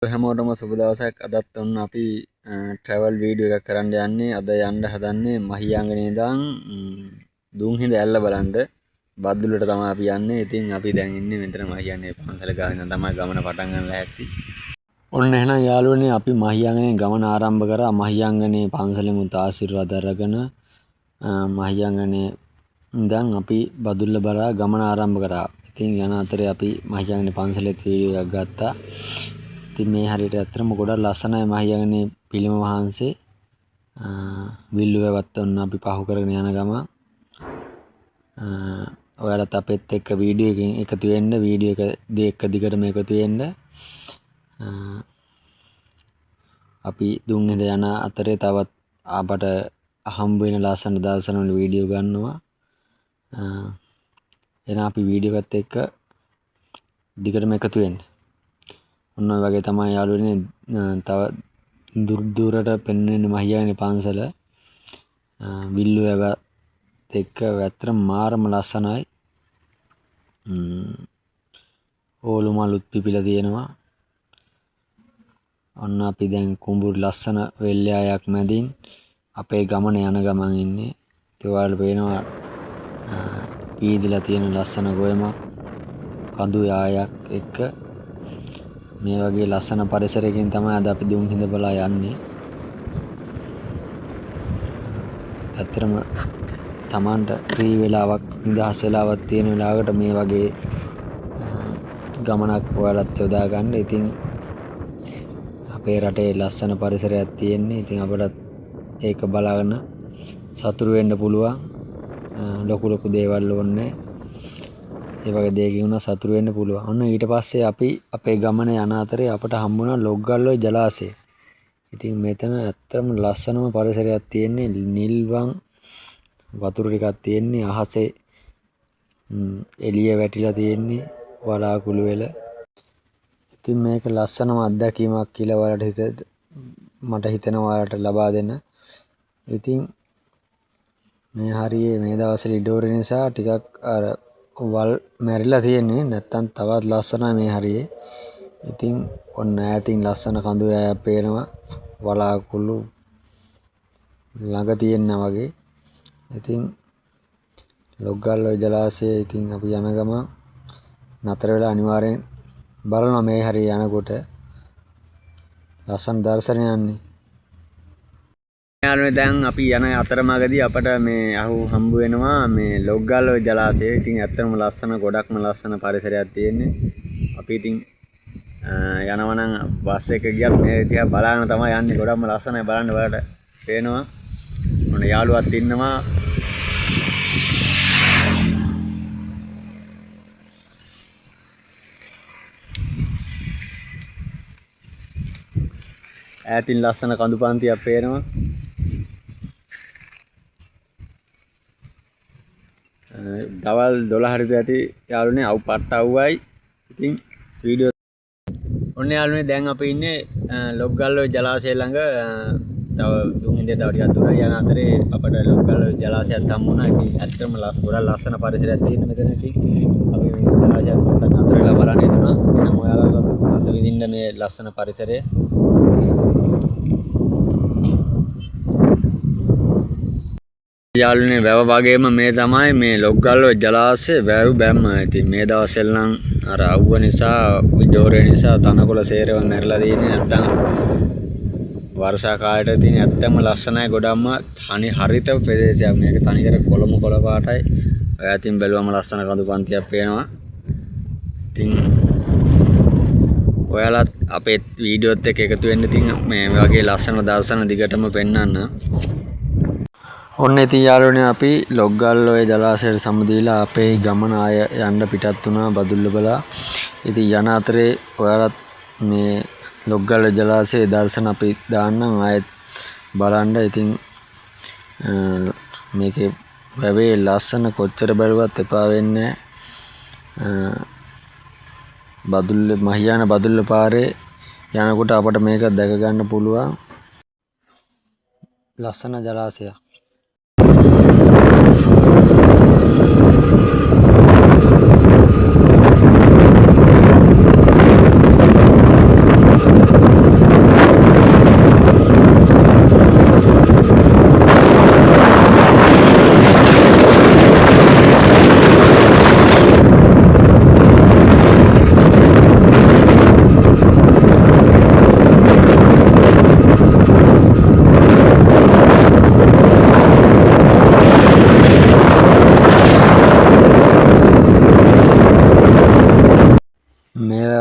හැමෝටම සුබ දවසක්. අදත් ඔන්න අපි ට්‍රැවල් වීඩියෝ එකක් කරන්න යන්නේ. අද යන්න හදන්නේ මහියංගනේ ඉඳන් දුම්හිඳ ඇල්ල බලන්න. බද්දුලට තමයි අපි යන්නේ. ඉතින් අපි දැන් ඉන්නේ මෙතන මහියංගනේ පන්සල ගාව ඉඳන් තමයි ගමන පටන් ගන්න ලෑස්ති. ඔන්න එහෙනම් යාළුවනේ අපි මහියංගනේ ගමන ආරම්භ කරා. මහියංගනේ පන්සලෙමුත් ආශිර්වාද අරගෙන මහියංගනේ ඉඳන් අපි බදුල්ල බලා ගමන ආරම්භ කරා. ඉතින් යන අතරේ අපි මහියංගනේ පන්සලෙත් වීඩියෝ එකක් ගත්තා. ඉතින් මේ හරියට ඇත්තටම ගොඩක් ලස්සනයි මහියංගනේ පිළිම වහන්සේ. විල්ලුවවත් ඔන්න අපි පහු කරගෙන යන ගම. ඔයාලත් අපෙත් එක්ක වීඩියෝ එකකින් එකතු වෙන්න, වීඩියෝ එක දෙක දිගටම එකතු වෙන්න. අපි දුම්හිඳ යන අතරේ තවත් අපට හම්බ වෙන ලස්සන දර්ශන වල වීඩියෝ ගන්නවා. එහෙනම් අපි වීඩියෝ එකත් එක්ක දිගටම එකතු වෙන්න. ඔන්න ඔය වගේ තමයි යාළුවනේ තව දුරට පෙන්වන්නේ මහියංගනේ පන්සල. විල්ලුවවත් එක්ක ඇත්තටම මාරම ලස්සනයි. ඕලු මලුත් පිපිලා තියෙනවා. ඔන්න අපි දැන් කුඹුරු ලස්සන වෙල්යායක් මැදින් අපේ ගමන යන ගමන් ඉන්නේ. ඒ ඔයාලට පේනවා පීදිලා තියෙන ලස්සන ගොයමක් කඳු යායක් එක්ක. මේ වගේ ලස්සන පරිසරයකින් තමයි අද අපි දුම්හිඳ බලා යන්නේ. ඇත්තටම Tamanට ෆ්‍රී වෙලාවක් නිදහස් වෙලාවක් තියෙන වෙලාවකට මේ වගේ ගමනක් ඔයාලත් යොදා ගන්න. ඉතින් අපේ රටේ ලස්සන පරිසරයක් තියෙන්නේ. ඉතින් අපිටත් ඒක බලාගෙන සතුටු වෙන්න පුළුවන්. ලොකු දේවල් ඕනේ. ඒ වගේ දෙයකින් උනා සතුටු වෙන්න පුළුවන්. ඔන්න ඊට පස්සේ අපි අපේ ගමන යන අතරේ අපට හම්බුණා ලොග්ගල්ලොයි ජලාශය. ඉතින් මෙතන ඇත්තම ලස්සනම පරිසරයක් තියෙන්නේ. නිල්වන් වතුර ටිකක් තියෙන්නේ. අහසේ එළිය වැටිලා තියෙන්නේ වලාකුළු වෙල. ඉතින් මේක ලස්සනම අත්දැකීමක් කියලා ඔයාලට මට හිතෙනවා ඔයාලට ලබා දෙන්න. ඉතින් මේ හරියේ මේ දවස්වල ඉඩෝර නිසා ටිකක් අර වල් මැරිලා තියෙන්නේ. නැත්තම් තවත් ලස්සනයි මේ හරියේ. ඉතින් ඔන්න ඈතින් ලස්සන කඳු යායක් පේනවා. වලාකුළු ළඟ තියෙනා වගේ. ඉතින් ලොග්ගල්ලොයි ජලාශය ඉතින් අපි යන ගම නතර වෙලා අනිවාර්යෙන් බලනවා මේ හරිය යනකොට ලස්සන දර්ශනයන්නේ. යාළුවනේ දැන් අපි යන අතරමඟදී අපට මේ හම්බ වෙනවා මේ ලොග්ගල්ලොයි ජලාශය. ඉතින් ඇත්තටම ලස්සන ගොඩක්ම ලස්සන පරිසරයක් තියෙන්නේ. අපි ඉතින් යනවා නම් බස් එක ගියත් මේ දිහා බලාගෙන තමයි යන්නේ. ගොඩක්ම ලස්සනයි බලන්න ඔයාලට පේනවා. මොන යාළුවත් ඉන්නවා. ඈතින් ලස්සන කඳු පන්තියක් පේනවා. දවල් 12 ට ඇති යාළුවනේ අවු පට්ට අවුවයි. ඉතින් වීඩියෝ ඔන්න යාළුවනේ දැන් අපි ඉන්නේ ලොග්ගල්ලොයි ජලාශය ළඟ. තව දුම්හිඳේ තව ටිකක් දුර යන අතරේ අපට ලොග්ගල්ලොයි ජලාශයක් හම්බුණා. ඉතින් ඇත්තටම ගොඩක් ලස්සන පරිසරයක් තියෙන මෙතන. ඉතින් අපි මේ ජලාශයක් පොඩ්ඩක් අතර වෙලා බලන්න ඉන්නවා. එහෙනම් ඔයාලට රස විඳින්න මේ ලස්සන පරිසරය. යාළුවනේ වැව වගේම මේ තමයි මේ ලොග්ගල්ලොයි ජලාශය වැව් බැම්ම. ඉතින් මේ දවස්වල නම් අර අවුව නිසා ජෝරේ නිසා තනකොළ සේරව මැරලා තියෙන්නේ. නැත්තම් වර්ෂා කාලේට තියෙන ඇත්තම ලස්සනයි. ගොඩක්ම හරිත ප්‍රදේශයක්. මේක තනිකර කොළම කොළ පාටයි. ඔය අතින් බැලුවම ලස්සන කඳු පන්තියක් පේනවා. ඉතින් ඔයාලත් අපේ වීඩියෝත් එක්ක එකතු වෙන්න. ඉතින් මේ වගේ ලස්සන දර්ශන දිගටම පෙන්වන්න. ඔන්න ඉතින් යාළුවනේ අපි ලොග්ගල්ලොයි ජලාශයට සමුදීලා අපේ ගමන ආය යන්න පිටත් වුණා බදුල්ල බලා. ඉතින් යන අතරේ ඔයාලත් මේ ලොග්ගල්ලොයි ජලාශයේ දර්ශන අපි දාන්නම් ආයෙත් බලන්න. ඉතින් මේකේ වැවේ ලස්සන කොච්චර බැලුවත් එපා වෙන්නේ බදුල්ල මහියාන බදුල්ල පාරේ යනකොට අපට මේක දැක ගන්න පුළුවන් ලස්සන ජලාශයක්.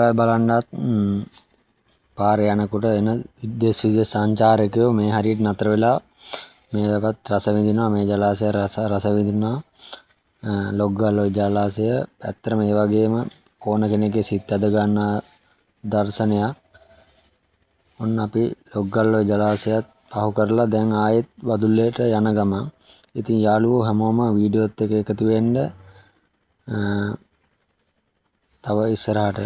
වෙලාවේ බලන්නත් පාරේ යනකොට එන විදේශ සංචාරකයෝ මේ හරියට නතර වෙලා මේවත් රස විඳිනවා, මේ ජලාශය රස විඳිනවා. ලොග්ගල්ලොයි ජලාශය ඇත්තට මේ වගේම ඕන කෙනෙක්ගේ සිත් ඇද ගන්න දර්ශනයක්. ඔන්න අපි ලොග්ගල්ලොයි ජලාශයත් පහු කරලා දැන් ආයෙත් වදුල්ලේට යන ගමන්. ඉතින් යාළුවෝ හැමෝම වීඩියෝත් එක එකතු වෙන්න තව ඉස්සරහට.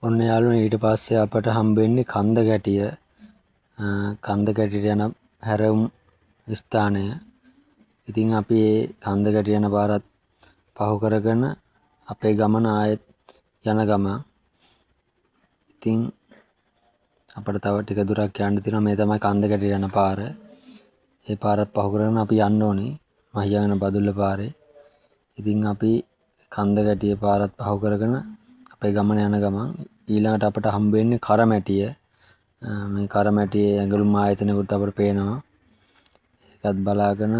ඔන්න යාළුවනේ ඊට පස්සේ අපට හම්බෙන්නේ කන්ද ගැටිය. කන්ද ගැටියට යන හැරවුම් ස්ථානය. ඉතින් අපි මේ කන්ද ගැටිය යන පාරත් පහු කරගෙන අපේ ගමන ආයෙත් යන ගමන්. ඉතින් අපිට තව ටික දුරක් යන්න තියෙනවා. මේ තමයි කන්ද ගැටිය යන පාර. මේ පාරත් පහු කරගෙන අපි යන්න ඕනේ මහියංගන බදුල්ල පාරේ. ඉතින් අපි කන්ද ගැටිය පාරත් පහු කරගෙන අපේ ගමන යන ගමන් ඊළඟට අපට හම්බෙන්නේ කරමැටිය. මේ කරමැටියේ ඇඟලුම් ආයතනයකට අපට පේනවා. ඒකත් බලාගෙන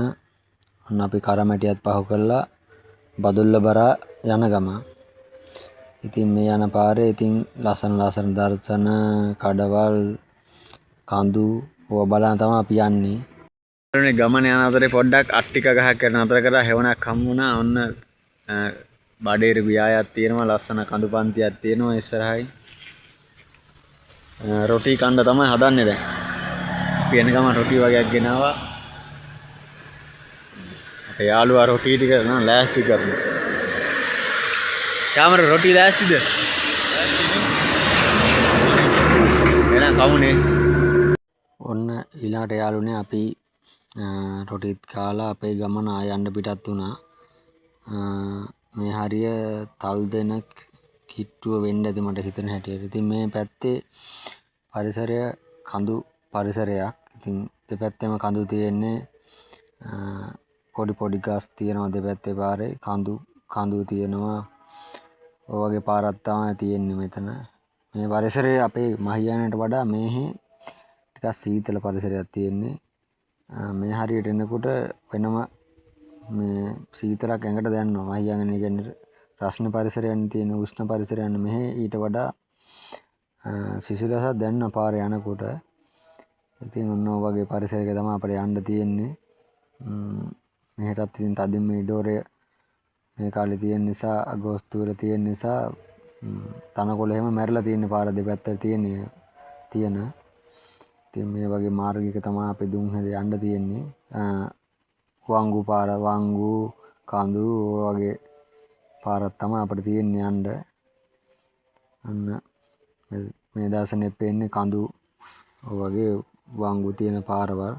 ඔන්න අපි කරමැටියත් පහු කරලා බදුල්ල බරා යන ගමන්. ඉතින් මේ යන පාරේ ඉතින් ලස්සන දර්ශන, කඩවල්, කඳු ඕවා බලන තමයි අපි යන්නේ. ගමන යන අතරේ පොඩ්ඩක් අට්ටික ගහක් නතර කරලා හෙවණක් හම්බ වුණා. ඔන්න බඩේරු ගියායක් තියෙනවා, ලස්සන කඳු පන්තියක් තියෙනවා ඉස්සරහයි. රොටි කන්න තමයි හදන්නේ දැන්. අපි එන ගමන් රොටි වගේක් ගෙනාවා. අපේ යාළුවා රොටි ටික නෝ ලෑස්ති කරනවා. චාමර රොටි ලෑස්තිද? එහෙනම් කමුනේ. ඔන්න ඊළඟට යාළුවනේ අපි රොටිත් කාලා අපේ ගමන ආයන්න පිටත් වුණා. මේ හරිය තල් දෙන කිට්ටුව වෙන්න ඇති මට හිතෙන හැටියට. ඉතින් මේ පැත්තේ පරිසරය කඳු පරිසරයක්. ඉතින් දෙපැත්තෙම කඳු තියෙන්නේ. පොඩි ගස් තියෙනවා දෙපැත්තේ පාරේ. කඳු තියෙනවා. ඔය වගේ පාරක් තමයි තියෙන්නේ මෙතන. මේ පරිසරය අපේ මහියංගනට වඩා මෙහි ටිකක් සීතල පරිසරයක් තියෙන්නේ. මේ හරියට එනකොට වෙනම මේ සීතලක් ඇඟට දැනෙනවා. මහියංගනේ කියන්නේ රස්න පරිසරයන් තියෙන උෂ්ණ පරිසරයන් මෙහි ඊට වඩා සිසිලසක් දැනෙන පාරේ යනකොට. ඉතින් ඔන්න ඔය වගේ පරිසරයක තමයි අපිට යන්න තියෙන්නේ. මෙහෙටත් ඉතින් තදින් මේ ඩෝරය මේ කාලේ තියෙන නිසා අගෝස්තු වල තියෙන නිසා තනකොළ එහෙම මැරිලා තියෙන පාර දෙපැත්තට තියෙන. ඉතින් මේ වගේ මාර්ගයක තමයි අපි දුම්හෙද යන්න තියෙන්නේ. වංගු පාර, වංගු කඳු වගේ පාරක් තමයි අපිට තියෙන්නේ යන්න. අන්න මේ දර්ශනේ පේන්නේ කඳු වගේ වංගු තියෙන පාරවල්.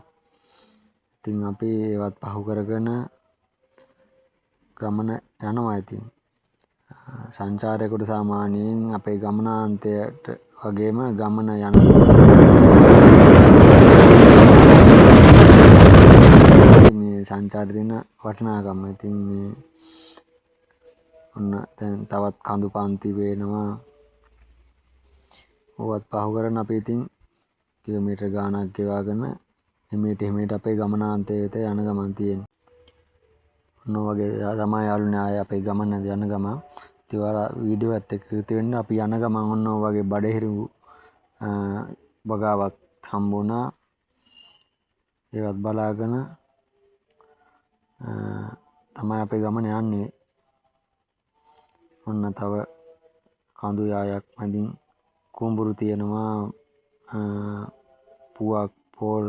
ඉතින් අපි ඒවත් පහු කරගෙන ගමන යනවා. ඉතින් සංචාරයකට සාමාන්‍යයෙන් අපේ ගමනාන්තයට වගේම ගමන යනකොට මේ සංචාරය දෙන වටිනාකම. ඉතින් මේ ඔන්න දැන් තවත් කඳු පන්ති වෙනවා. ඕවත් පහු කරන අපි ඉතින් කිලෝමීටර් ගාණක් ගෙවාගෙන හිමීට අපේ ගමනාන්තයට යන ගමන් තියෙන්නේ. ඔන්න වගේ තමයි යාළුවනේ ආයේ අපේ ගමන යන ගමන්. ඉතින් ඔයාලා වීඩියෝ එකත් එක්ක එකතු වෙන්න. අපි යන ගමන් ඔන්න ඔය වගේ බඩහිරු වගාවක් හම්බුණා. ඒවත් බලාගෙන තමයි අපේ ගමන යන්නේ. ඔන්න තව කඳු යායක් මැදින් කුඹුරු තියෙනවා. පුවක් පොල්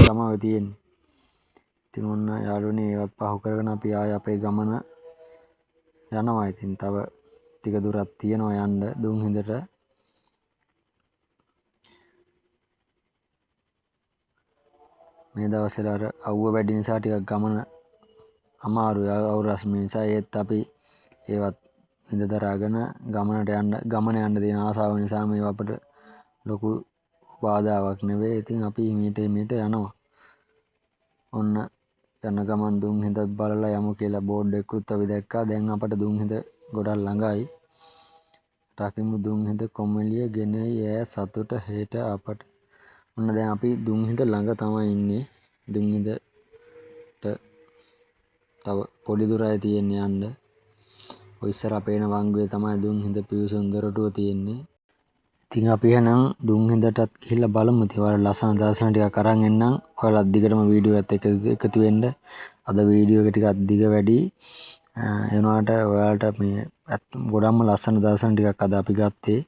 තමයි තියෙන්නේ. ඉතින් ඔන්න යාළුවනේ ඒවත් පහු කරගෙන අපි ආයේ අපේ ගමන යනවා. ඉතින් තව ටික දුරක් තියෙනවා යන්න දුම්හිඳට. මේ දවස්වල අර අවුව වැඩි නිසා ටිකක් ගමන අමාරුයි. අවුව රස්ම නිසා ඒත් අපි ඒවත් ඉඳ දරාගෙන ගමන යන්න තියෙන ආසාව නිසා මේවා අපට ලොකු බාධාවක් නෙවෙයි. ඉතින් අපි හිමීට යනවා. ඔන්න යන ගමන් දුම්හිඳ බලලා යමු කියලා බෝඩ් එකකුත් අපි දැක්කා. දැන් අපට දුම්හිඳ ගොඩක් ළඟයි. රකිමු දුම්හිඳ කොමලිය ගෙනයි ඈ සතුට හෙට අපට. ඔන්න දැන් අපි දුම්හිඳ ළඟ තමයි ඉන්නේ. දුම්හිඳට තව පොඩි දුරයි තියෙන්නේ යන්න. ඔය ඉස්සර අපේන වංගුවේ තමයි දුම්හිඳ පිවිසුම් දොරටුව තියෙන්නේ. ඉතින් අපි එහෙනම් දුම්හිඳටත් ගිහිල්ලා බලමු. ඉතින් ඔයාලා ලස්සන දර්ශන ටිකක් අරන් එන්නම්. ඔයාලා දිගටම වීඩියෝ එකත් එකතු වෙන්න. අද වීඩියෝ එක ටිකක් දිග වැඩි. එනවාට ඔයාලට මේ ගොඩක්ම ලස්සන දර්ශන ටිකක් අද අපි ගත්තේ.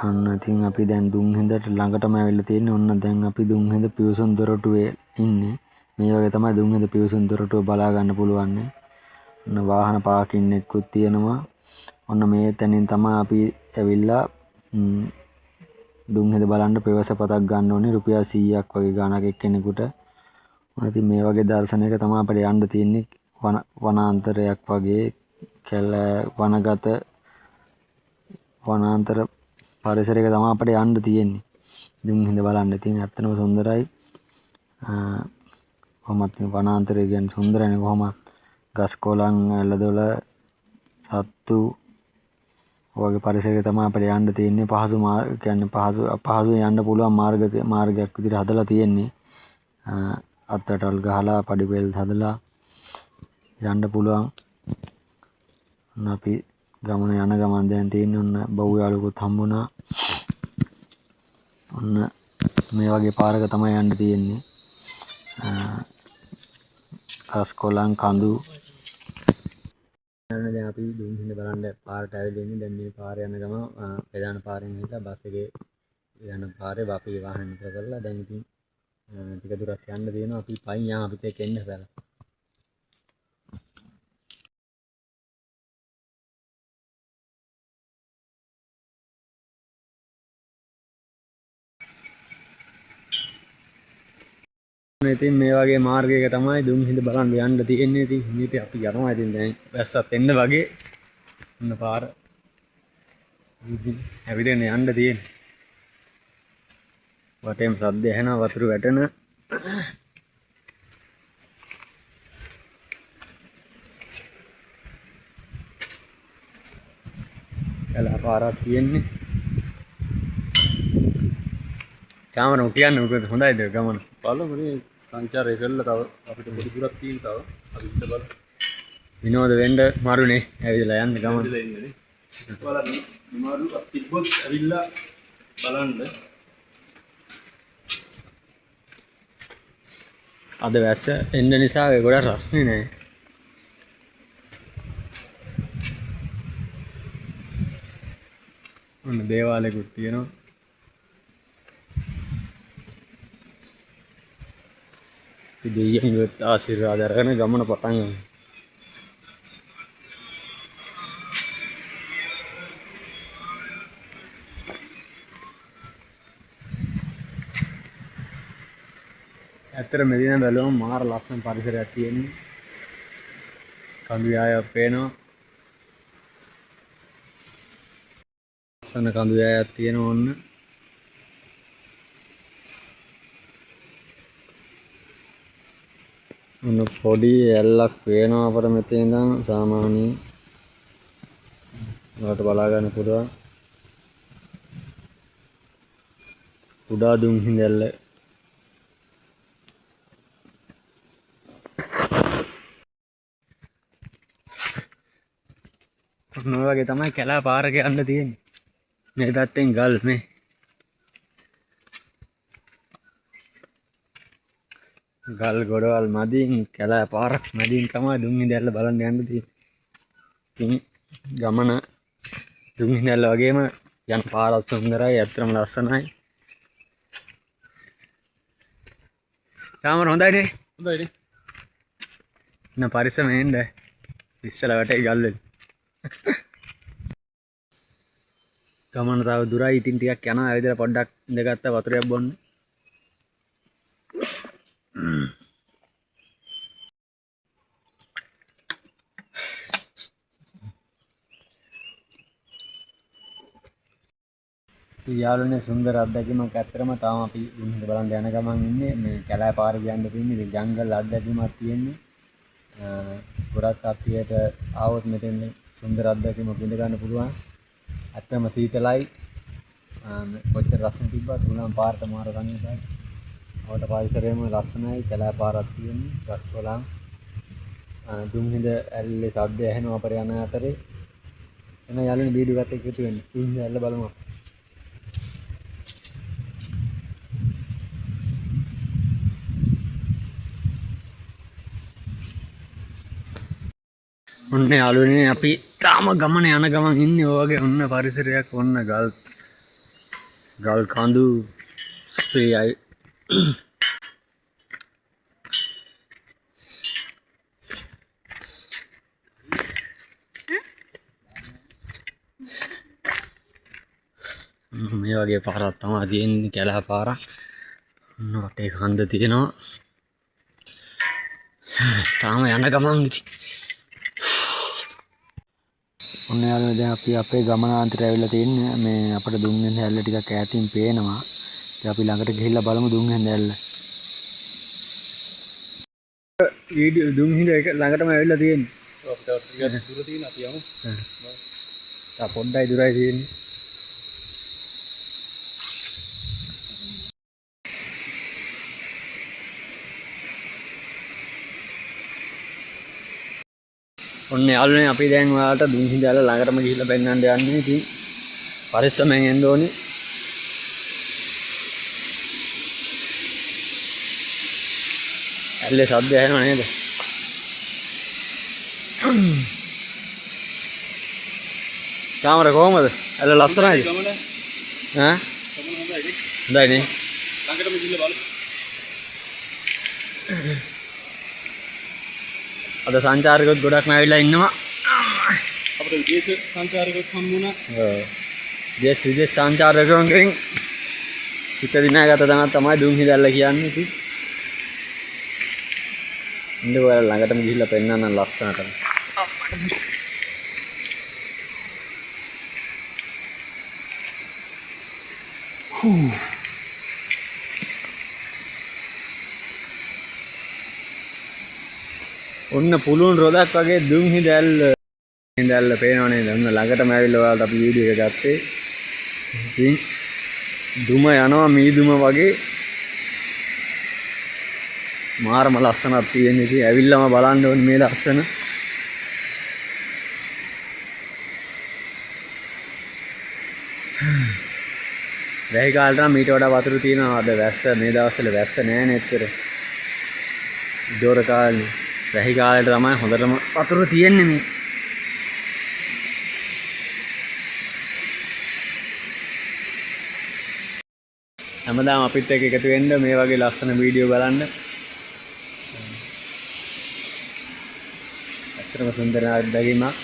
අන්න ඉතින් අපි දැන් දුම්හිඳට ළඟටම ඇවිල්ලා තියෙන්නේ. ඔන්න දැන් අපි දුම්හිඳ පිවිසුම් දොරටුවේ ඉන්නේ. මේ වගේ තමයි දුම්හිඳ පිවිසුම් දොරටුව බලා ගන්න පුළුවන්. ඔන්න වාහන පාකින් එකකුත් තියෙනවා. ඔන්න මේ තැනින් තමයි අපි ඇවිල්ලා දුම්හිඳ බලන්න ප්‍රවේශ පතක් ගන්න ඕනේ. රුපියල් 100ක් වගේ ගාණක් එක්කෙනෙකුට. ඔන්න ඉතින් මේ වගේ දර්ශනයක තමයි අපිට යන්න තියෙන්නේ. වනාන්තරයක් වගේ වනාන්තර පරිසරයක තමයි අපිට යන්න තියෙන්නේ. දුම්හිඳ බලන්න. ඉතින් ඇත්තටම සුන්දරයි. කොහොමත් වනාන්තරය කියන්නේ සුන්දරනේ කොහොමත්. ගස් කොළන් ඇලදොල සත්තු වගේ පරිසරයක තමයි අපිට යන්න තියෙන්නේ. පහසු යන්න පුළුවන් මාර්ගයක් විදිහට හදලා තියෙන්නේ. අත්තටල් ගහලා පඩිපෙල් හදලා යන්න පුළුවන්. අපි ගමන යන ගමන් දැන් තියෙන්නේ ඔන්න බහුයාලුකුත් හම්බුණා. ඔන්න මේ වගේ පාරක තමයි යන්න තියෙන්නේ. ගස් කොළන් කඳු. දැන් අපි දුම්හිඳ බලන්න පාරට ඇවිල්ලා ඉන්නේ. දැන් මේ පාරේ යන ගම ප්‍රධාන පාරෙන් ගිහලා බස් එකේ යන පාරේ අපි වාහන නතර කරලා දැන් ඉතින් ටික දුරක් යන්න තියෙනවා. අපි පයින් යමු. අපිත් එක්ක එන්න හදලා. ඉතින් මේ වගේ මාර්ගයක තමයි දුම්හිඳ බලන්න යන්න තියෙන්නේ. ඉතින් මේක අපි යනවා. ඉතින් දැන් වැස්සත් එන්න වගේ ඔන්න පාර ඇවිදගෙන යන්න තියෙන්නේ. වටේම සද්ද ඇහෙනවා වතුර වැටෙන. එලා පාරක් තියෙන්නේ. චාමර කියන්නේ මොකද හොඳයිද ගමන? බලමු මේ සංචාරය කළා තව අපිට පොඩි දුරක් තියෙන තව අපි ඉන්න බලමු. විනෝද වෙන්න මාරුනේ ඇවිදලා යන්න ගමන. ඇවිදලා ඉන්නනේ. බලන්න නිමාරුවක් තිබ්බොත් ඇවිල්ලා බලන්න. අද වැස්ස එන්න නිසා ගොඩක් රස්නේ නෑ. ඔන්න දේවාලයකුත් තියෙනවා. දෙයියන්ගේත් ආශිර්වාද අරගෙන ගමන පටන් ගමු. ඇත්තට මෙදින බැලුවම මාර ලස්සන පරිසරයක් තියෙන්නේ. කඳු යායක් පේනවා. ලස්සන කඳු යායක් තියෙනවා ඔන්න. ඔන්න පොඩි ඇල්ලක් පේනවා අපට මෙතන ඉඳන් සාමාන්‍යයෙන්. ඔයාලට බලා ගන්න පුළුවන්. කුඩා දුම්හිඳ ඇල්ල. ඔන්න ඔය වගේ තමයි කැලා පාරක යන්න තියෙන්නේ. මේ පැත්තෙන් ගල් මේ. ගල් ගොඩවල් මැදින් කැලා පාරක් මැදින් තමයි දුම්හිඳ ඇල්ල බලන්න යන්න තියෙන්නේ. ඉතින් ගමන දුම්හිඳ ඇල්ල වගේම යන පාරත් සුන්දරයි, ඇත්තටම ලස්සනයි. තාමර හොඳයිනේ. හොඳයිනේ. ඉන්න පරිස්සමෙන් එන්න. ඉස්සලා වැටේ ගල් වල. ගමන තව දුරයි. ඉතින් ටිකක් යනවා. ඇවිදලා පොඩ්ඩක් ඉඳගත්තා වතුරයක් බොන්න. යාළුවනේ සුන්දර අත්දැකීමක් ඇත්තරම තාම අපි දුම්හිඳ බලන්න යන ගමන් ඉන්නේ මේ කැලෑ පාර කියන්න තියෙන්නේ ඉතින් ජංගල් අත්දැකීමක් තියෙන්නේ ගොඩක් කට්ටියට ආවොත් මෙතෙන් සුන්දර අත්දැකීමක් විඳ ගන්න පුළුවන් ඇත්තම සීතලයි කොච්චර රස්න තිබ්බත් උනම් පාරට මාර කණිසයි අවට පරිසරයම ලස්සනයි කැලෑ පාරක් තියෙන්නේ ගස් කොළන් දුම්හිඳ ඇල්ලේ සද්ද ඇහෙනවා අපර යන අතරේ එන යාළුවනේ වීඩියෝ එකත් එක්ක එකතු වෙන්න දුම්හිඳ ඇල්ල බලමු ඔන්න යාළුවනේ අපි තාම ගමන යන ගමන් ඉන්නේ ඔය වගේ ඔන්න පරිසරයක් ඔන්න ගල් කඳු ස්ප්‍රේයි මේ වගේ පාරක් තමයි තියෙන්නේ කැලෑ පාරක් ඔන්න වටේ කන්ද තියෙනවා තාම යන ගමන් ඉතින් ඔන්න යාළුවනේ දැන් අපි අපේ ගමනාන්තරය ඇවිල්ලා තින්නේ මේ අපිට දුම්හිඳ ඇල්ල ටිකක් ඈතින් පේනවා ඉතින් අපි ළඟට ගිහිල්ලා බලමු දුම්හිඳ ඇල්ල වීඩියෝ දුම්හිඳ එක ළඟටම ඇවිල්ලා තියෙන්නේ ඔව් තවත් ටිකක් දුර තියෙන අපි යමු තා පොඩ්ඩයි දුරයි තියෙන්නේ ඔන්න යාළුවනේ අපි දැන් ඔයාලට දුම්හිඳ ඇල්ල ළඟටම ගිහිල්ලා පෙන්නන්න යන්නේ ඉතින් පරිස්සමෙන් එන්න ඕනේ ඇල්ලේ සද්ද ඇහෙනව නේද කාමර කොහමද ඇල්ල ලස්සනයිද ගමන ඈ හොඳයි නේ හොඳයි නේ ළඟටම ගිහිල්ලා බලමු අද සංචාරකයොත් ගොඩක්ම ඇවිල්ලා ඉන්නවා අපිට විදේශ සංචාරකයෙක් හම්බුණා ඔව් විදේශ සංචාරකයන්ගෙන් හිත දිනාගත තමයි දුම්හිඳ ඇල්ල කියන්නේ ඉතින් ඉන්න ඔයාලා ළඟටම ගිහිල්ලා පෙන්නන්න ලස්සනට ඔන්න පුළුන් රොදක් වගේ දුම්හිඳ ඇල්ල පේනවා නේද ඔන්න ළඟටම ඇවිල්ලා ඔයාලට අපි වීඩියෝ එක ගත්තේ ඉතින් දුම යනවා මීදුම වගේ මාරම ලස්සනක් තියෙන ඉතින් ඇවිල්ලාම බලන්න ඕනේ මේ ලස්සන වැහි කාලට නම් මීට වඩා වතුර තියෙනවා අද වැස්ස මේ දවස්වල වැස්ස නෑ නෙත්තර ජෝර කාලේ වැහි කාලේට තමයි හොඳටම වතුර තියෙන්නේ මේ හැමදාම අපිත් එක්ක එකතු වෙන්න මේ වගේ ලස්සන වීඩියෝ බලන්න ඇත්තටම සුන්දර අත්දැකීමක්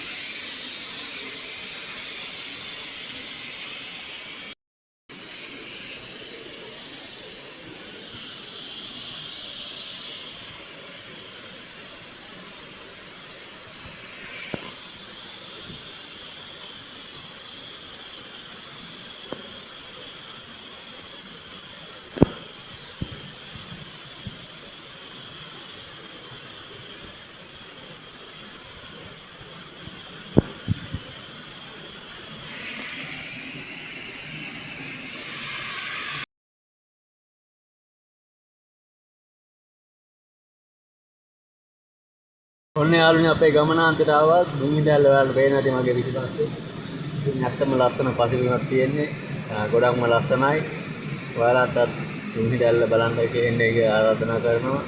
ඔන්න යාළුවනේ අපේ ගමනාන්තයට ආවා දුම්හිඳ ඇල්ල ඔයාලට පේනවා ඉතින් මගේ පිටිපස්සේ ඉතින් ඇත්තම ලස්සන පසිරුමක් තියෙන්නේ ගොඩක්ම ලස්සනයි ඔයාලටත් දුම්හිඳ ඇල්ල බලන්න කියන එක ආරාධනා කරනවා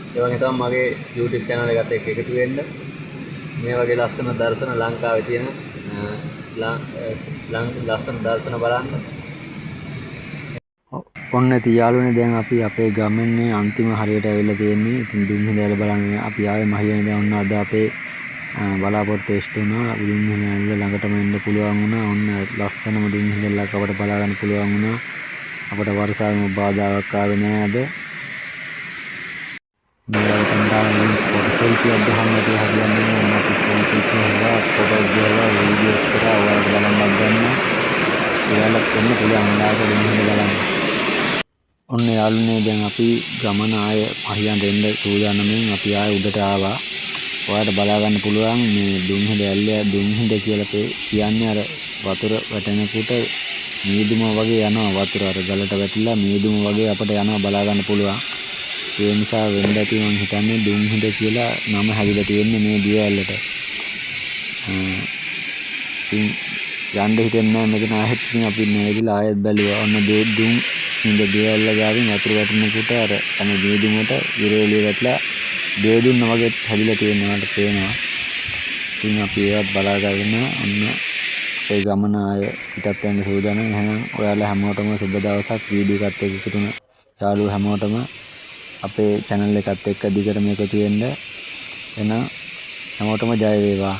ඒ වගේ තමයි මගේ YouTube channel එකත් එක්ක එකතු වෙන්න මේ වගේ ලස්සන දර්ශන ලංකාවේ තියෙන ලස්සන දර්ශන බලන්න ඔන්න ඉතින් යාළුවනේ දැන් අපි අපේ ගමනේ අන්තිම හරියට ඇවිල්ලා තියෙන්නේ. ඉතින් දුම්හිඳ ඇල්ල බලන්න අපි ආවේ මහියනේ දැන් ඔන්න අද අපේ බලාපොරොත්තු ඉෂ්ට වුණා. දුම්හිඳ ඇල්ල ළඟටම එන්න පුළුවන් වුණා. ඔන්න ලස්සනම දුම්හිඳ ඇල්ලක් අපට බලා ගන්න පුළුවන් වුණා. අපට වර්ෂාවෙම බාධාවක් ආවේ නෑ අද. මේ වගේ ෆොටෝ සෙල්ෆියක් ගහන්න අපි හරියන්නේ නැහැ. අපි සෙල්ෆි කරලා ෆොටෝ ගහලා වීඩියෝ කරලා ඔයාලට බලන්න ගන්න. ඔයාලට වෙන්න පුළුවන් වෙලාවට දුම්හිඳ බලන්න. ඔන්න යාළුවනේ දැන් අපි ගමන ආය පහියන්ට එන්න සූදානම්ෙන් අපි ආය උඩට ආවා. ඔයාලට බලා ගන්න පුළුවන් මේ දුම්හිඳ ඇල්ල දුම්හිඳ කියලා කියන්නේ අර වතුර වැටෙනකොට මීදුම වගේ යනවා වතුර අර ගලට වැටිලා මීදුම වගේ අපිට යනවා බලා ගන්න පුළුවන්. ඒ නිසා වෙන්න ඇති මං හිතන්නේ දුම්හිඳ කියලා නම හැදිලා තියෙන්නේ මේ දිය ඇල්ලට. ඉතින් යන්න හිතෙන්නේ නැහැ මෙතන ආයෙත් ඉතින් අපි නැගිලා ආයෙත් බැලුවා. ඔන්න දුම්හිඳ දිය ඇල්ල ගාවින් වතුර වැටෙනකොට අර අනේ මීදුමට ඉරේලිය වැටලා දෙදුන්න වගේ හැදිලා තියෙනවාට පේනවා. ඉතින් අපි ඒවත් බලා ගන්න ඔන්න අපේ ගමන ආය පිටත් වෙන්න සූදානම්. එහෙනම් ඔයාලා හැමෝටම සුබ දවසක්. වීඩියෝ එකත් එක්ක එකතු වුණ යාළුවෝ හැමෝටම අපේ channel එකත් එක්ක දිගටම එකතු වෙන්න. එහෙනම් හැමෝටම ජය වේවා.